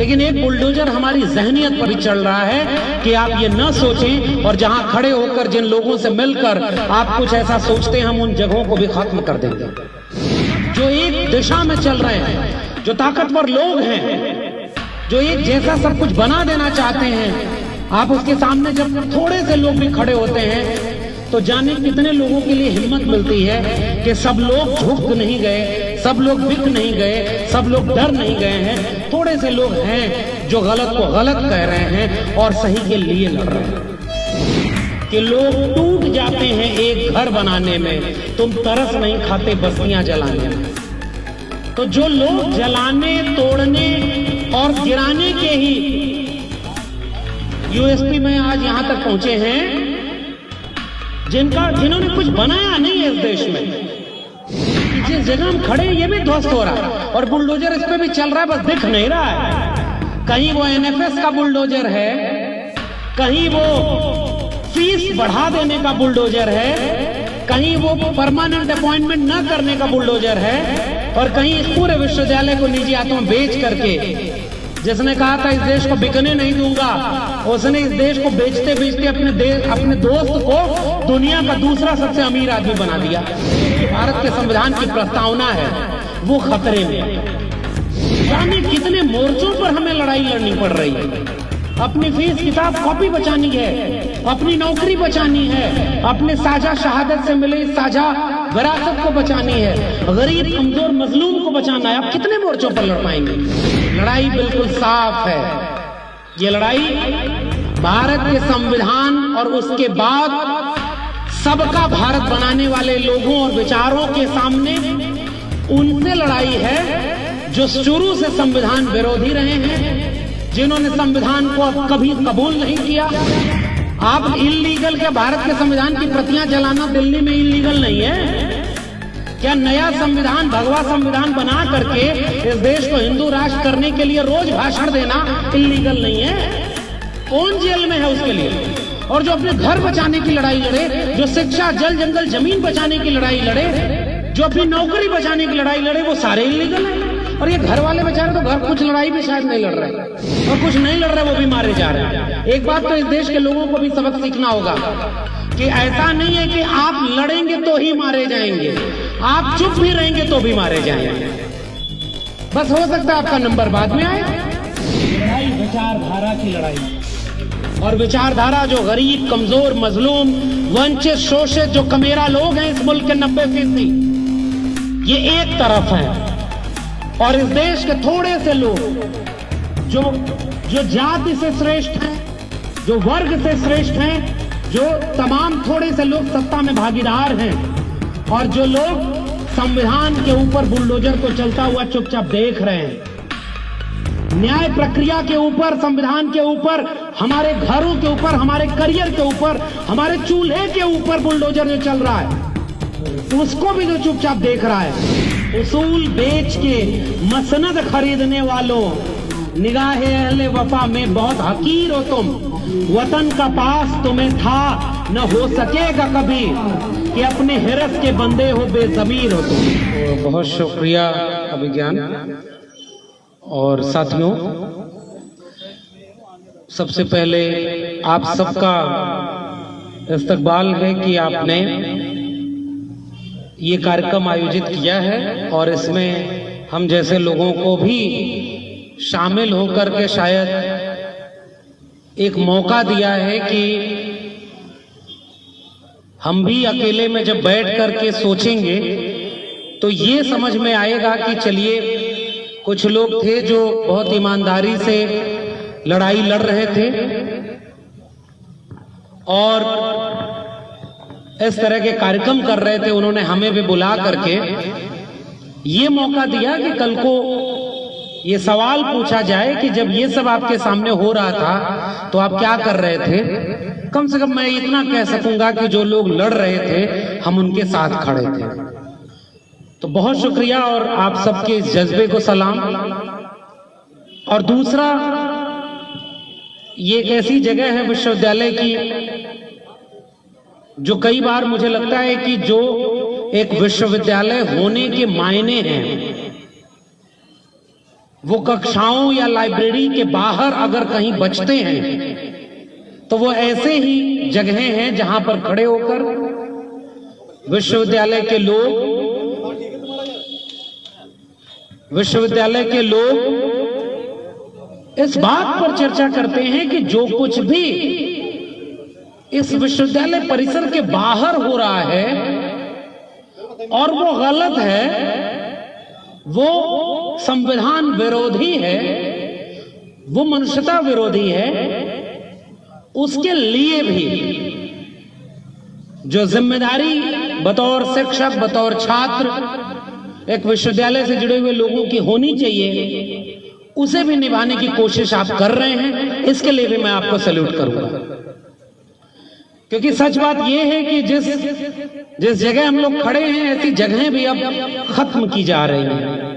लेकिन एक बुलडोजर हमारी जहनियत पर भी चल रहा है कि आप ये न सोचें, और जहां खड़े होकर जिन लोगों से मिलकर आप कुछ ऐसा सोचते हैं, हम उन जगहों को भी खत्म कर देंगे। जो एक दिशा में चल रहे हैं, जो ताकतवर लोग हैं, जो एक जैसा सब कुछ बना देना चाहते हैं, आप उसके सामने जब थोड़े से लोग भी खड़े होते हैं तो जाने कितने लोगों के लिए हिम्मत मिलती है कि सब लोग झुक नहीं गए, सब लोग बिक नहीं गए, सब लोग डर नहीं गए हैं। थोड़े से लोग हैं जो गलत को गलत कह रहे हैं और सही के लिए लड़ रहे हैं। कि लोग टूट जाते हैं एक घर बनाने में, तुम तरस नहीं खाते बस्तियां जलाने में। तो जो लोग जलाने, तोड़ने और गिराने के ही यूएसपी में आज यहां तक पहुंचे हैं, जिन्होंने कुछ बनाया नहीं है इस देश में, जिस जगह हम खड़े ये भी ध्वस्त हो रहा है और बुलडोजर इस पे भी चल रहा है, बस दिख नहीं रहा है। कहीं वो एनएफएस का बुलडोजर है, कहीं वो फीस बढ़ा देने का बुलडोजर है, कहीं वो परमानेंट अपॉइंटमेंट न करने का बुलडोजर है, और कहीं इस पूरे विश्वविद्यालय को निजी हाथों में बेच करके, जिसने कहा था इस देश को बिकने नहीं दूंगा, उसने इस देश को बेचते बेचते अपने दोस्त को दुनिया का दूसरा सबसे अमीर आदमी बना दिया। भारत के संविधान की प्रस्तावना है वो खतरे में। जाने कितने मोर्चों पर हमें लड़ाई लड़नी पड़ रही है। अपनी फीस, किताब, कॉपी बचानी है, अपनी नौकरी बचानी है, अपने साझा शहादत से मिले साझा विरासत को बचानी है, गरीब, कमजोर, मजलूम को बचाना है। आप कितने मोर्चों पर लड़ पाएंगे? लड़ाई बिल्कुल साफ है। ये लड़ाई भारत के संविधान और उसके बाद सबका भारत बनाने वाले लोगों और विचारों के सामने उनसे लड़ाई है जो शुरू से संविधान विरोधी रहे हैं, जिन्होंने संविधान को कभी कबूल नहीं किया। आप इल्लीगल क्या, भारत के संविधान की प्रतियां जलाना दिल्ली में इल्लीगल नहीं है क्या? नया संविधान, भगवा संविधान बना करके इस देश को हिंदू राष्ट्र करने के लिए रोज भाषण देना इल्लीगल नहीं है? कौन जेल में है उसके लिए? और जो अपने घर बचाने की लड़ाई लड़े, जो शिक्षा, जल, जंगल, जमीन बचाने की लड़ाई लड़े, जो अपनी नौकरी बचाने की लड़ाई लड़े, वो सारे इल्लीगल हैं। और ये घर वाले बेचारे तो घर कुछ लड़ाई भी शायद नहीं लड़ रहे, और कुछ नहीं लड़ रहे वो भी मारे जा रहे हैं। एक बात तो इस देश के लोगों को भी सबक सीखना होगा कि ऐसा नहीं है कि आप लड़ेंगे तो ही मारे जाएंगे, आप चुप भी रहेंगे तो भी मारे जाएंगे। बस हो सकता है आपका नंबर बाद में आए। लड़ाई विचारधारा की लड़ाई, और विचारधारा जो गरीब, कमजोर, मजलूम, वंचित, शोषित, जो कमेरा लोग हैं इस मुल्क के 90%, ये एक तरफ है, और इस देश के थोड़े से लोग जो जाति से श्रेष्ठ हैं, जो वर्ग से श्रेष्ठ हैं, जो तमाम थोड़े से लोग सत्ता में भागीदार हैं, और जो लोग संविधान के ऊपर बुलडोजर को चलता हुआ चुपचाप देख रहे हैं। न्याय प्रक्रिया के ऊपर, संविधान के ऊपर, हमारे घरों के ऊपर, हमारे करियर के ऊपर, हमारे चूल्हे के ऊपर बुलडोजर जो चल रहा है, उसको भी जो चुपचाप देख रहा है। उसूल बेच के मसनद खरीदने वालों, निगाहे अहले वफा में बहुत हकीर हो तुम। वतन का पास तुम्हें था, न हो सकेगा कभी कि अपने हिरस के बंदे हो, बेज़मीर हो तुम। तो बहुत शुक्रिया अभिज्ञान। और साथियों, सबसे पहले आप सबका इस्तकबाल है कि आपने ये कार्यक्रम आयोजित किया है, और इसमें हम जैसे लोगों को भी शामिल होकर के शायद एक मौका दिया है कि हम भी अकेले में जब बैठ करके सोचेंगे तो ये समझ में आएगा कि चलिए, कुछ लोग थे जो बहुत ईमानदारी से लड़ाई लड़ रहे थे और इस तरह के कार्यक्रम कर रहे थे। उन्होंने हमें भी बुला करके ये मौका दिया कि कल को ये सवाल पूछा जाए कि जब ये सब आपके सामने हो रहा था तो आप क्या कर रहे थे। कम से कम मैं इतना कह सकूंगा कि जो लोग लड़ रहे थे हम उनके साथ खड़े थे। तो बहुत शुक्रिया और आप सबके इस जज्बे को सलाम। और दूसरा, ये एक ऐसी जगह है विश्वविद्यालय की जो कई बार मुझे लगता है कि जो एक विश्वविद्यालय होने के मायने हैं वो कक्षाओं या लाइब्रेरी के बाहर अगर कहीं बचते हैं तो वो ऐसे ही जगहें हैं जहां पर खड़े होकर विश्वविद्यालय के लोग इस बात पर चर्चा करते हैं कि जो कुछ भी इस विश्वविद्यालय परिसर के बाहर हो रहा है और वो गलत है, वो संविधान विरोधी है, वो मनुष्यता विरोधी है, उसके लिए भी जो जिम्मेदारी बतौर शिक्षक, बतौर छात्र एक विश्वविद्यालय से जुड़े हुए लोगों की होनी चाहिए, उसे भी निभाने की कोशिश आप कर रहे हैं। इसके लिए भी मैं आपको सैल्यूट करूंगा, क्योंकि सच बात यह है कि जिस जगह हम लोग खड़े हैं ऐसी जगहें भी अब खत्म की जा रही हैं।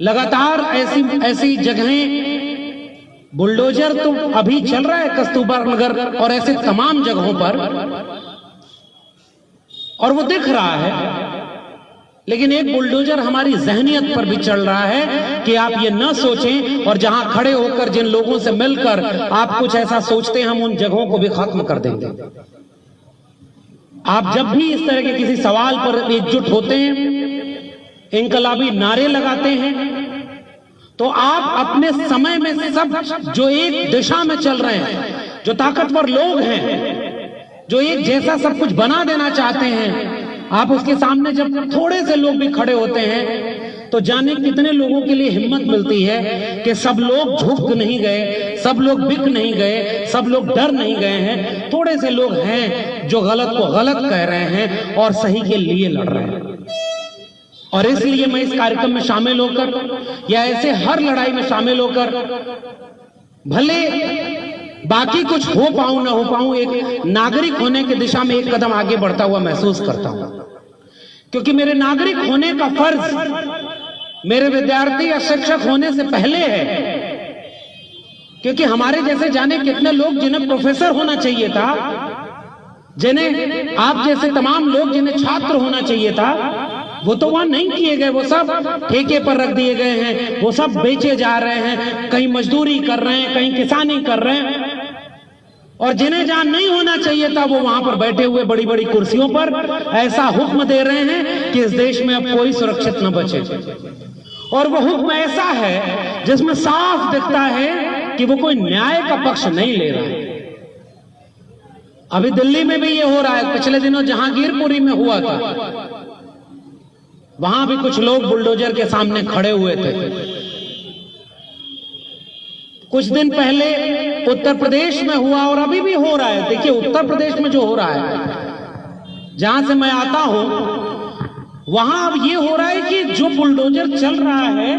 लगातार ऐसी जगहें, बुलडोजर तो अभी चल रहा है कस्तूरबा नगर और ऐसे तमाम जगहों पर, और वो दिख रहा है, लेकिन एक बुलडोजर हमारी जहनियत पर भी चल रहा है कि आप ये न सोचें, और जहां खड़े होकर जिन लोगों से मिलकर आप कुछ ऐसा सोचते हैं, हम उन जगहों को भी खत्म कर देंगे। आप जब भी इस तरह के किसी सवाल पर एकजुट होते हैं, इनकलाबी नारे लगाते हैं, तो आप अपने समय में सब जो एक दिशा में चल रहे हैं, जो ताकतवर लोग हैं, जो एक जैसा सब कुछ बना देना चाहते हैं, आप उसके सामने जब थोड़े से लोग भी खड़े होते हैं तो जाने कितने लोगों के लिए हिम्मत मिलती है कि सब लोग झुक नहीं गए, सब लोग बिक नहीं गए, सब लोग डर नहीं गए हैं। थोड़े से लोग हैं जो गलत को गलत कह रहे हैं और सही के लिए लड़ रहे हैं। और इसलिए मैं इस कार्यक्रम में शामिल होकर या ऐसे हर लड़ाई में शामिल होकर, भले बाकी कुछ हो पाऊं ना हो पाऊं, एक नागरिक होने की दिशा में एक कदम आगे बढ़ता हुआ महसूस करता हूं, क्योंकि मेरे नागरिक होने का फर्ज मेरे विद्यार्थी या शिक्षक होने से पहले है। क्योंकि हमारे जैसे जाने कितने लोग जिन्हें प्रोफेसर होना चाहिए था, जिन्हें आप जैसे तमाम लोग जिन्हें छात्र होना चाहिए था, वो तो वहां नहीं किए गए, वो सब ठेके पर रख दिए गए हैं, वो सब बेचे जा रहे हैं, कहीं मजदूरी कर रहे हैं, कहीं किसानी कर रहे हैं, और जिन्हें जहां नहीं होना चाहिए था वो वहां पर बैठे हुए बड़ी बड़ी कुर्सियों पर ऐसा हुक्म दे रहे हैं कि इस देश में अब कोई सुरक्षित न बचे। और वो हुक्म ऐसा है जिसमें साफ दिखता है कि वो कोई न्याय का पक्ष नहीं ले रहा है। अभी दिल्ली में भी ये हो रहा है, पिछले दिनों जहांगीरपुरी में हुआ था, वहां भी कुछ लोग बुलडोजर के सामने खड़े हुए थे। कुछ दिन पहले उत्तर प्रदेश में हुआ और अभी भी हो रहा है। देखिए उत्तर प्रदेश में जो हो रहा है, जहां से मैं आता हूं, वहां अब ये हो रहा है कि जो बुलडोजर चल रहा है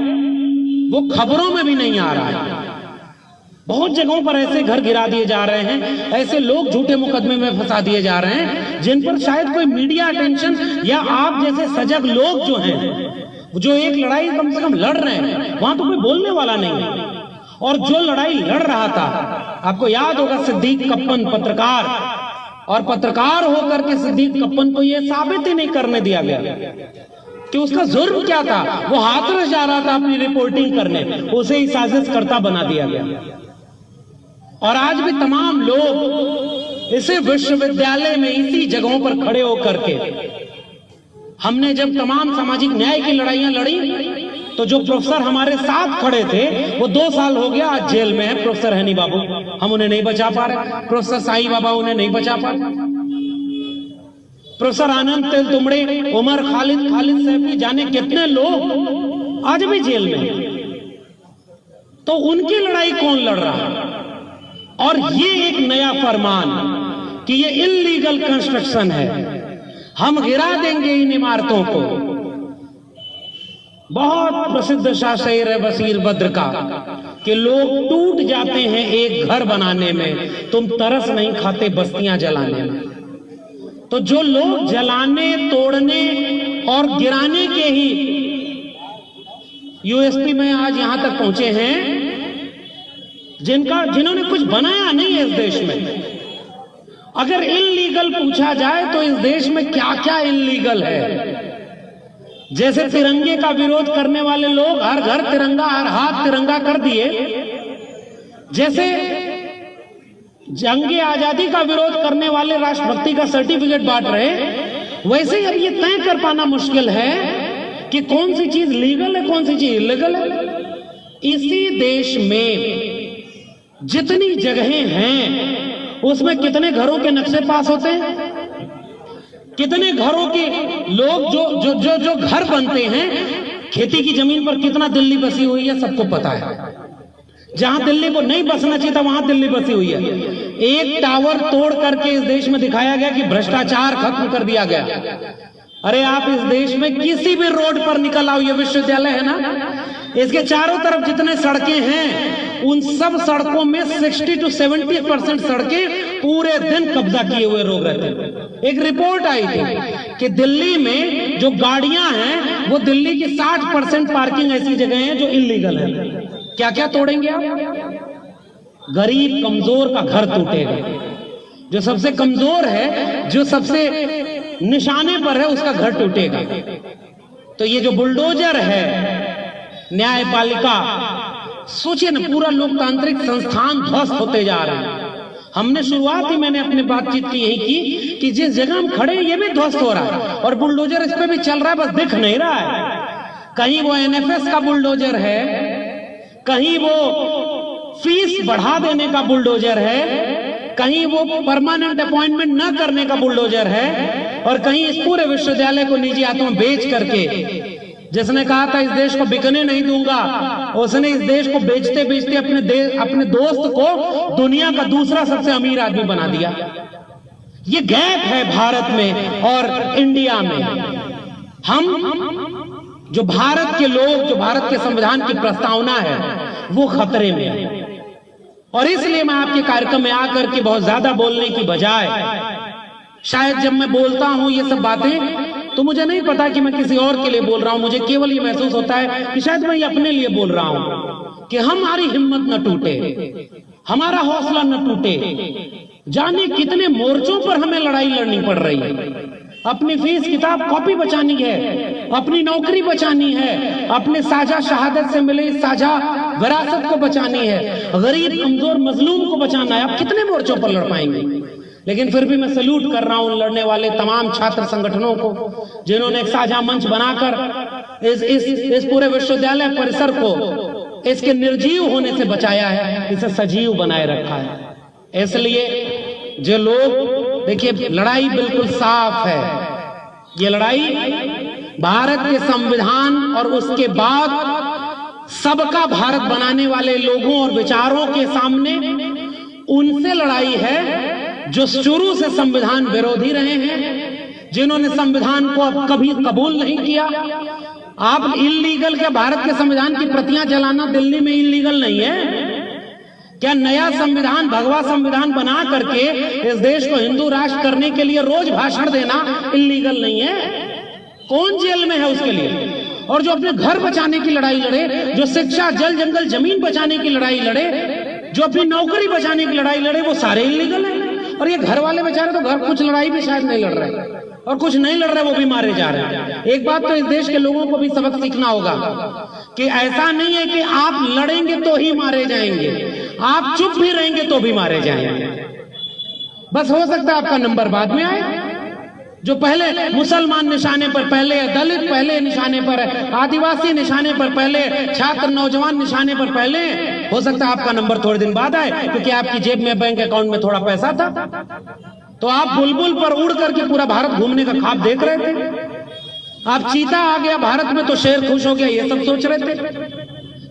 वो खबरों में भी नहीं आ रहा है। बहुत जगहों पर ऐसे घर गिरा दिए जा रहे हैं, ऐसे लोग झूठे मुकदमे में फंसा दिए जा रहे हैं जिन पर शायद कोई मीडिया अटेंशन या आप जैसे सजग लोग जो हैं, जो एक लड़ाई कम से कम लड़ रहे हैं, वहां तो कोई बोलने वाला नहीं है। और जो लड़ाई लड़ रहा था, आपको याद होगा सिद्दीक कप्पन पत्रकार, और पत्रकार होकर के सिद्दीक कप्पन को यह साबित ही नहीं करने दिया गया कि उसका जुर्म क्या था। वो हाथरस जा रहा था अपनी रिपोर्टिंग करने, उसे ही साजिशकर्ता बना दिया गया। और आज भी तमाम लोग इसे विश्वविद्यालय में इसी जगहों पर खड़े होकर के, हमने जब तमाम सामाजिक न्याय की लड़ाइयां लड़ी तो जो प्रोफेसर हमारे साथ खड़े थे वो 2 साल हो गया आज जेल में है। प्रोफेसर हनी बाबू, हम उन्हें नहीं बचा पा रहे। प्रोफेसर साई बाबा उन्हें नहीं बचा पा रहे। प्रोफेसर आनंद तेल तुमड़े, उमर खालिद सैफी, जाने कितने लोग आज भी जेल में हैं। तो उनकी लड़ाई कौन लड़ रहा है? और ये एक नया फरमान कि ये इल्लीगल कंस्ट्रक्शन है, हम गिरा देंगे इन इमारतों को। बहुत प्रसिद्ध शायर है बशीर बद्र का कि लोग टूट जाते हैं एक घर बनाने में, तुम तरस नहीं खाते बस्तियां जलाने में। तो जो लोग जलाने, तोड़ने और गिराने के ही यूएसपी में आज यहां तक पहुंचे हैं, जिन्होंने कुछ बनाया नहीं है इस देश में। अगर इल्लीगल पूछा जाए तो इस देश में क्या क्या इल्लीगल है, जैसे तिरंगे का विरोध करने वाले लोग हर घर तिरंगा, हर हाथ तिरंगा कर दिए, जैसे जंगे आजादी का विरोध करने वाले राष्ट्रभक्ति का सर्टिफिकेट बांट रहे, वैसे ही अब ये तय कर पाना मुश्किल है कि कौन सी चीज लीगल है, कौन सी चीज इलीगल है। इसी देश में जितनी जगहें हैं उसमें कितने घरों के नक्शे पास होते हैं, कितने घरों के लोग जो घर बनते हैं, खेती की जमीन पर कितना दिल्ली बसी हुई है सबको पता है। जहां दिल्ली को नहीं बसना चाहिए था वहां दिल्ली बसी हुई है। एक टावर तोड़ करके इस देश में दिखाया गया कि भ्रष्टाचार खत्म कर दिया गया। अरे आप इस देश में किसी भी रोड पर निकल आओ, ये विश्वविद्यालय है ना, इसके चारों तरफ जितने सड़कें हैं उन सब सड़कों में 60 to 70% सड़कें पूरे दिन कब्जा किए हुए लोग रहते हैं। एक रिपोर्ट आई थी कि दिल्ली में जो गाड़ियां हैं वो दिल्ली की 60% पार्किंग ऐसी जगह है जो इलीगल है। क्या क्या तोड़ेंगे आप? गरीब कमजोर का घर टूटेगा, जो सबसे कमजोर है, जो सबसे निशाने पर है, उसका घर टूटेगा। तो ये जो बुलडोजर है न्यायपालिका, सोचिए ना, पूरा लोकतांत्रिक संस्थान ध्वस्त होते जा रहे हैं। हमने शुरुआत ही मैंने अपनी बातचीत की यही की कि जिस जगह हम खड़े ये भी ध्वस्त हो रहा है और बुलडोजर इस पे भी चल रहा है, बस दिख नहीं रहा है। कहीं वो एनएफएस का बुलडोजर है, कहीं वो फीस बढ़ा देने का बुलडोजर है, कहीं वो परमानेंट अपॉइंटमेंट न करने का बुलडोजर है, और कहीं इस पूरे विश्वविद्यालय को निजी हाथों में बेच करके, जिसने कहा था इस देश को बिकने नहीं दूंगा, उसने इस देश को बेचते बेचते अपने दोस्त को दुनिया का दूसरा सबसे अमीर आदमी बना दिया। ये गैप है भारत में और इंडिया में। हम जो भारत के लोग, जो भारत के संविधान की प्रस्तावना है, वो खतरे में है। और इसलिए मैं आपके कार्यक्रम में आकर के बहुत ज्यादा बोलने की बजाय, शायद जब मैं बोलता हूं ये सब बातें, तो मुझे नहीं पता कि मैं किसी और के लिए बोल रहा हूं, मुझे केवल ये महसूस होता है कि शायद मैं ये अपने लिए बोल रहा हूं कि हमारी हिम्मत न टूटे, हमारा हौसला न टूटे। जाने कितने मोर्चों पर हमें लड़ाई लड़नी पड़ रही है। अपनी फीस किताब कॉपी बचानी है, अपनी नौकरी बचानी है, अपने साझा शहादत से मिले साझा विरासत को बचानी है, गरीब कमजोर मजलूम को बचाना है। आप कितने मोर्चों पर लड़ पाएंगे? लेकिन फिर भी मैं सैल्यूट कर रहा हूं लड़ने वाले तमाम छात्र संगठनों को, जिन्होंने एक साझा मंच बनाकर इस पूरे विश्वविद्यालय परिसर को इसके निर्जीव होने से बचाया है, इसे सजीव बनाए रखा है। इसलिए जो लोग, देखिए लड़ाई बिल्कुल साफ है। ये लड़ाई भारत के संविधान और उसके बाद सबका भारत बनाने वाले लोगों और विचारों के सामने उनसे लड़ाई है जो शुरू से संविधान विरोधी रहे हैं, जिन्होंने संविधान को अब कभी कबूल नहीं किया। आप इल्लीगल के भारत के संविधान की प्रतियां जलाना दिल्ली में इल्लीगल नहीं है क्या? नया संविधान, भगवा संविधान बना करके इस देश को हिंदू राष्ट्र करने के लिए रोज भाषण देना इल्लीगल नहीं है? कौन जेल में है उसके लिए? और जो अपने घर बचाने की लड़ाई लड़े, जो शिक्षा, जल, जंगल, जमीन बचाने की लड़ाई लड़े, जो अपनी नौकरी बचाने की लड़ाई लड़े, वो सारे इल्लीगल है। और ये घर वाले बेचारे तो घर कुछ लड़ाई भी शायद नहीं लड़ रहे, और कुछ नहीं लड़ रहे वो भी मारे जा रहे हैं। एक बात तो इस देश के लोगों को भी सबक सीखना होगा कि ऐसा नहीं है कि आप लड़ेंगे तो ही मारे जाएंगे, आप चुप भी रहेंगे तो भी मारे जाएंगे। बस हो सकता है आपका नंबर बाद में आए। जो पहले मुसलमान निशाने पर पहले, दलित पहले निशाने पर, आदिवासी निशाने पर पहले, छात्र नौजवान निशाने पर पहले, हो सकता है आपका नंबर थोड़े दिन बाद आए, क्योंकि आपकी जेब में, बैंक अकाउंट में थोड़ा पैसा था, तो आप बुलबुल पर उड़ करके पूरा भारत घूमने का ख्वाब देख रहे थे। आप चीता आ गया भारत में तो शेर खुश हो गया, ये सब सोच रहे थे।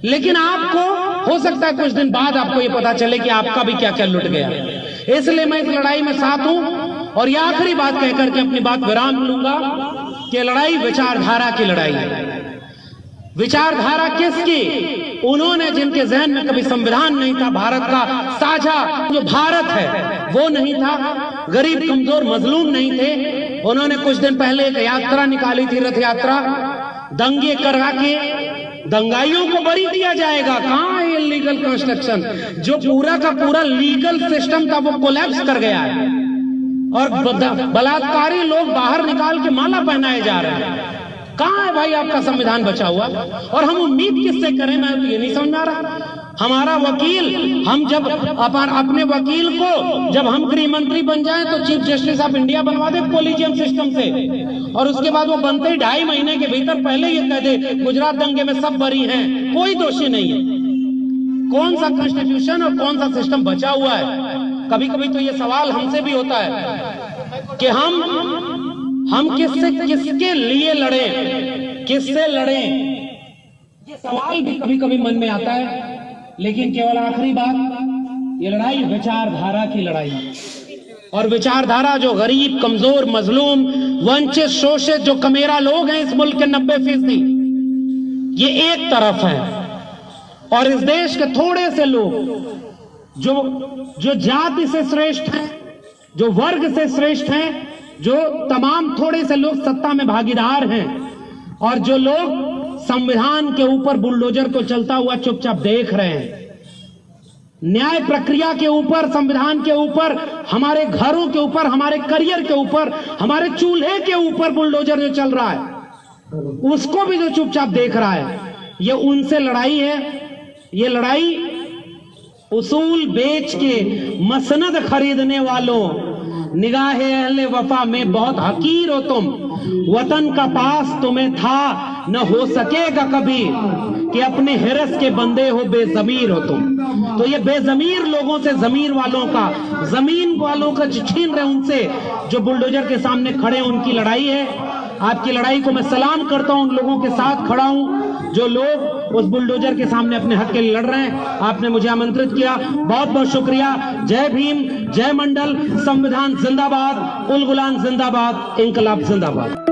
लेकिन आपको हो सकता है कुछ दिन बाद आपको ये पता चले कि आपका भी क्या क्या लुट गया। इसलिए मैं इस लड़ाई में साथ हूं। और ये आखिरी बात कहकर के अपनी बात विराम लूंगा कि लड़ाई विचारधारा की लड़ाई है। विचारधारा किसकी? उन्होंने जिनके जहन में कभी संविधान नहीं था, भारत का साझा जो भारत है वो नहीं था, गरीब कमजोर मजलूम नहीं थे। उन्होंने कुछ दिन पहले एक यात्रा निकाली थी, रथ यात्रा, दंगे करा के दंगाइयों को बरी दिया जाएगा। कहां है इलीगल कंस्ट्रक्शन? जो पूरा का पूरा लीगल सिस्टम था वो कोलैप्स कर गया है और बलात्कारी लोग बाहर निकाल के माला पहनाए जा रहे हैं। कहाँ है भाई आपका संविधान बचा हुआ? और हम उम्मीद किससे करें, मैं तो ये नहीं समझ आ रहा। हमारा वकील, हम जब अपने वकील को जब हम गृह मंत्री बन जाएं तो चीफ जस्टिस ऑफ इंडिया बनवा दे कोलिजियम सिस्टम से, और उसके बाद वो बनते ही 2.5 महीने के भीतर पहले ये कह दे गुजरात दंगे में सब बरी हैं, कोई दोषी नहीं है। कौन सा कॉन्स्टिट्यूशन और कौन सा सिस्टम बचा हुआ है? कभी कभी तो ये सवाल हमसे भी होता है कि हम किसके लिए लड़े, किससे लड़े, ये सवाल भी कभी कभी मन में आता है। लेकिन केवल आखिरी बात, ये लड़ाई विचारधारा की लड़ाई है, और विचारधारा जो गरीब, कमजोर, मजलूम, वंचित, शोषित, जो कमेरा लोग हैं इस मुल्क के 90%, ये एक तरफ है, और इस देश के थोड़े से लोग जो जाति से श्रेष्ठ हैं, जो वर्ग से श्रेष्ठ हैं, जो तमाम थोड़े से लोग सत्ता में भागीदार हैं, और जो लोग संविधान के ऊपर बुलडोजर को चलता हुआ चुपचाप देख रहे हैं। न्याय प्रक्रिया के ऊपर, संविधान के ऊपर, हमारे घरों के ऊपर, हमारे करियर के ऊपर, हमारे चूल्हे के ऊपर बुलडोजर जो चल रहा है, उसको भी जो चुपचाप देख रहा है, ये उनसे लड़ाई है। ये लड़ाई उसूल बेच के मसनद खरीदने वालों, निगाहे अहले वफा में बहुत हकीर हो तुम, वतन का पास तुम्हें था न हो सकेगा कभी, कि अपने हिरस के बंदे हो, बेजमीर हो तुम। तो ये बेजमीर लोगों से, जमीर वालों का, जमीन वालों का छीन रहे, उनसे जो बुलडोजर के सामने खड़े, उनकी लड़ाई है। आपकी लड़ाई को मैं सलाम करता हूं, उन लोगों के साथ खड़ा हूं जो लोग उस बुलडोजर के सामने अपने हक के लिए लड़ रहे हैं। आपने मुझे आमंत्रित किया, बहुत बहुत शुक्रिया। जय भीम, जय मंडल, संविधान जिंदाबाद, उल गुलाम जिंदाबाद, इंकलाब जिंदाबाद।